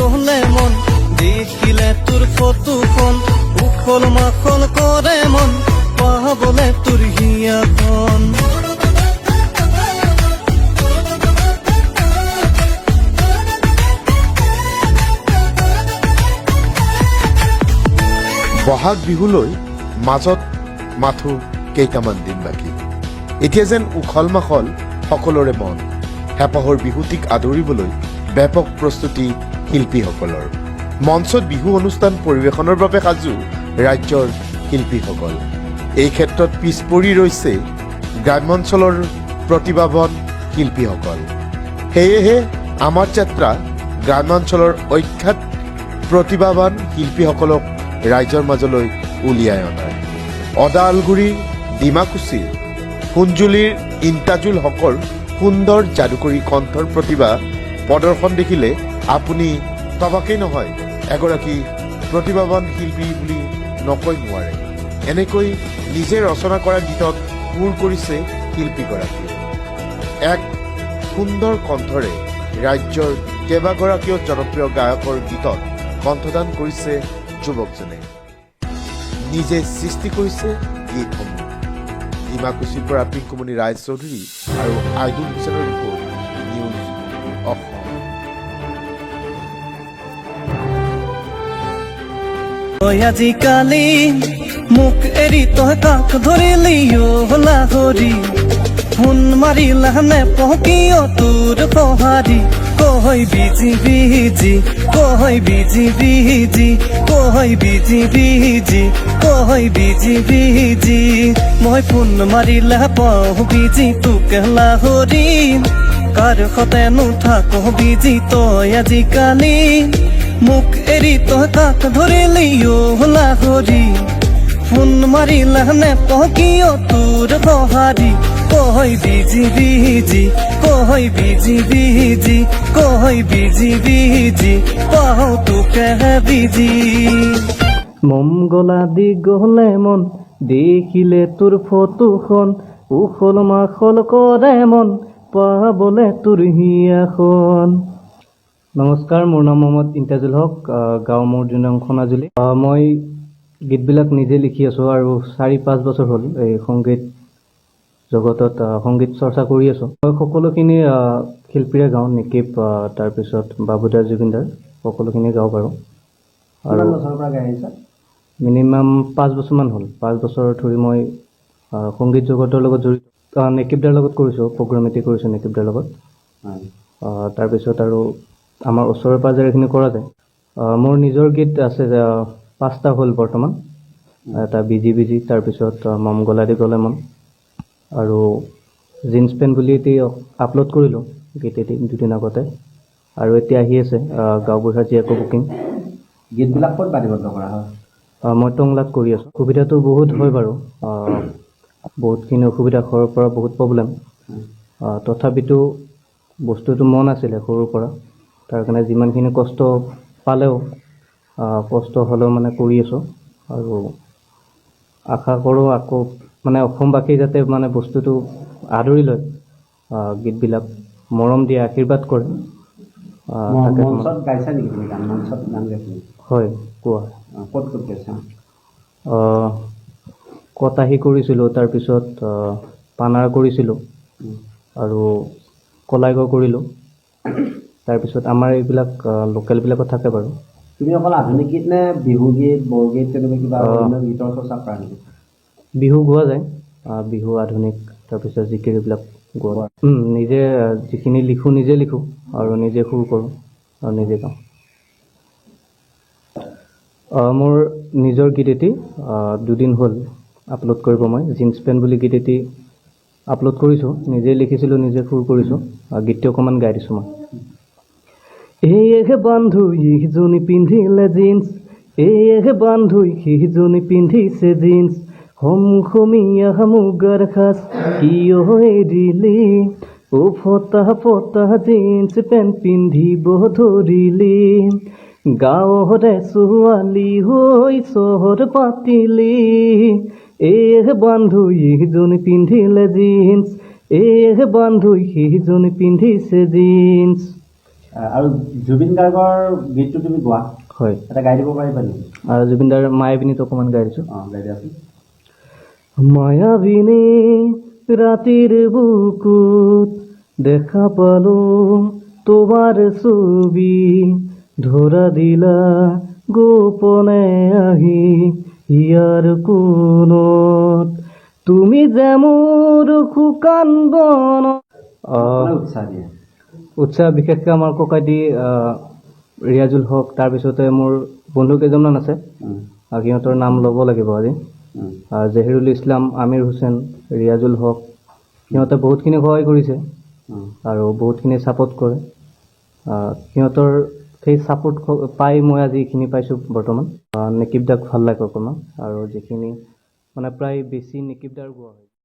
গলে মন দেখিলে তোৰ ফটোখন উখল মাখল কৰে মন পাবলে তোৰ হিয়াখন বহাগ বিহুলৈ মাজত মাথো কেইটামান দিন বাকী এতিয়া যেন উখল মাখল সকলোৰে মন হেঁপাহৰ বিহুটিক আদৰিবলৈ ব্যাপক প্ৰস্তুতি শিল্পীসকলৰ মঞ্চত বিহু অনুষ্ঠান পৰিৱেশনৰ বাবে সাজু ৰাজ্যৰ শিল্পীসকল এই ক্ষেত্ৰত পিছ পৰি ৰৈছে গ্ৰাম্যাঞ্চলৰ প্ৰতিভাৱান শিল্পীসকল সেয়েহে আমাৰ যাত্ৰা গ্ৰাম্যাঞ্চলৰ অখ্যাত প্ৰতিভাৱান শিল্পীসকলক ৰাইজৰ মাজলৈ উলিয়াই অনাৰ অদালগুৰি ডিমাকুছিৰ কুঞ্জুলিৰ ইন্তাজুল হকৰ সুন্দৰ যাদুকৰী কণ্ঠৰ প্ৰতিভা প্ৰদৰ্শন দেখিলে আপুনি তবাকেই নহয় এগৰাকী প্ৰতিভাৱান শিল্পী বুলি নকৈ নোৱাৰে এনেকৈ নিজে ৰচনা কৰা গীতত সুৰ কৰিছে শিল্পীগৰাকীয়ে এক সুন্দৰ কণ্ঠৰে ৰাজ্যৰ কেইবাগৰাকীও জনপ্ৰিয় গায়কৰ গীতত কণ্ঠদান কৰিছে যুৱকজনে নিজে সৃষ্টি কৰিছে গীতসমূহ ডিমাকুছিৰ পৰা পিংকুমণি ৰায়চৌধুৰী আৰু আইদুল হুছেইনৰ ৰিপৰ্ট নিউজ অসম আজিকালি মোক এৰি তই কাক ধৰিলি লাহৰি ফোন মাৰিলা নেপকিয় তোৰ সঁহাৰি কয় বিজি বিজি কয় বিজি বিজি কয় বিজি বিজি কয় বিজি বিজি মই ফোন মাৰিলে পাওঁ বিজি তোকে লাহৰি কাৰ সতে নুথাক বিজি তই আজিকালি মোক এৰি তই কাক ধৰিলি লাহৰি ফোন মাৰিলা নেপকিয় তোৰ সঁহাৰি কয় বিজি বিজি কয় বিজি বিজি কয় বিজি বিজি পাওঁ তোকে বিজি মম গলা দি গলে মন দেখিলে তোৰ ফটোখন উখল মাখল কৰে মন পাবলে তোৰ হিয়াখন নমস্কাৰ মোৰ নাম মহম্মদ ইন্তাজুল হক গাঁও মোৰ জুনং খনাজুলি মই গীতবিলাক নিজে লিখি আছোঁ আৰু 4-5 বছৰ হ'ল এই সংগীত জগতত সংগীত চৰ্চা কৰি আছোঁ মই সকলোখিনি শিল্পীৰে গাওঁ নিকিপ তাৰপিছত বাবুদাৰ জুবিনদাৰ সকলোখিনি গাব পাৰোঁ আৰু মিনিমাম 5 বছৰমান হ'ল 5 বছৰ ধৰি মই সংগীত জগতৰ লগত জড়িত নিকিপদাৰ লগত কৰিছোঁ প্ৰগ্ৰামেটি কৰিছোঁ নিকিপদাৰ লগত তাৰপিছত আৰু আমাৰ ওচৰে পাঁজৰেখিনি কৰা যায় মোৰ নিজৰ গীত আছে 5টা হ'ল বৰ্তমান এটা বিজি বিজি তাৰপিছত মম গলা দি গলে মন আৰু জিন্স পেণ্ট বুলি এতিয়া আপলোড কৰিলোঁ গীত এটি 2 দিন আগতে আৰু এতিয়া আহি আছে গাঁওবুঢ়া জীয়াকো বুকিং গীতবিলাক ক'ত বাণীবদ্ধ কৰা হয় মই টংলাত কৰি আছোঁ সুবিধাটো বহুত হয় বাৰু বহুতখিনি অসুবিধা ঘৰৰ পৰা বহুত প্ৰব্লেম তথাপিতো বস্তুটো মন আছিলে সৰুৰ পৰা তাৰ কাৰণে যিমানখিনি কষ্ট পালেও কষ্ট হ'লেও মানে কৰি আছোঁ আৰু আশা কৰোঁ আকৌ মানে অসমবাসী যাতে মানে বস্তুটো আদৰি লয় গীতবিলাক মৰম দিয়ে আশীৰ্বাদ কৰে মঞ্চত গাইছা নেকি তুমি গান মঞ্চত গান গাইছিলা হয় কোৱা ক'ত ক'ত গাইছা কটাহী কৰিছিলোঁ তাৰপিছত পানাৰ কৰিছিলোঁ আৰু কলাইগাঁও কৰিলোঁ তাৰপিছত আমাৰ এইবিলাক লোকেলবিলাকত থাকে বাৰু তুমি অকল আধুনিক গীত নে বিহু গীত বৰগীত তেনেকুৱা কিবা অন্য গীতৰ চৰ্চা কৰা নেকি বিহু গোৱা যায় বিহু আধুনিক তাৰপিছত জিকিৰ এইবিলাক গোৱা নিজে যিখিনি লিখোঁ নিজে লিখোঁ আৰু নিজে সুৰ কৰোঁ আৰু নিজে গাওঁ মোৰ নিজৰ গীত এটি 2 দিন হ'ল আপলোড কৰিব মই জিন্স পেণ্ট বুলি গীত এটি আপলোড কৰিছোঁ নিজে লিখিছিলোঁ নিজে সুৰ কৰিছোঁ গীতটো অকণমান গাই দিছোঁ মই এই বন্ধু ইজনী পিন্ধিলে জিন্স এই বন্ধু সিজনী পিন্ধিছে জিন্স হমখমীয়া মুগাৰ সাজ কিয় এৰিলি ও ফটা ফটা জিন্স পেণ্ট পিন্ধিব ধৰিলি গাঁৱৰে ছোৱালী হৈ চহৰ পাতিলি এই বন্ধু ইজনী পিন্ধিলে জিন্স এই বন্ধু সিজনী পিন্ধিছে জিন্স আৰু জুবিন গাৰ্গৰ গীতটো তুমি গোৱা হয় এটা গাই দিব পাৰিবা নেকি আৰু জুবিন দাৰ মায়াবিনীত অকণমান গাই দিছোঁ গাই দিয়াচোন মায়াবিনী ৰাতিৰ বুকুত দেখা পালো তোমাৰ ছবি ধৰা দিলা গোপনে আহি ইয়াৰ কোনত তুমি যে মোৰ শুকান বন উৎসাহ দিয়ে উৎসাহ বিশেষকৈ আমাৰ ককাইদি ৰিয়াজুল হক তাৰপিছতে মোৰ বন্ধু কেইজনমান আছে সিহঁতৰ নাম ল'ব লাগিব আজি জহিৰুল ইছলাম আমিৰ হুছেইন ৰিয়াজুল হক সিহঁতে বহুতখিনি সহায় কৰিছে আৰু বহুতখিনি ছাপোৰ্ট কৰে সিহঁতৰ সেই ছাপোৰ্ট পাই মই আজি এইখিনি পাইছোঁ বৰ্তমান নেকিব দাক ভাল লাগে অকণমান আৰু যিখিনি মানে প্ৰায় বেছি নেকিব দাৰ গোৱা হয়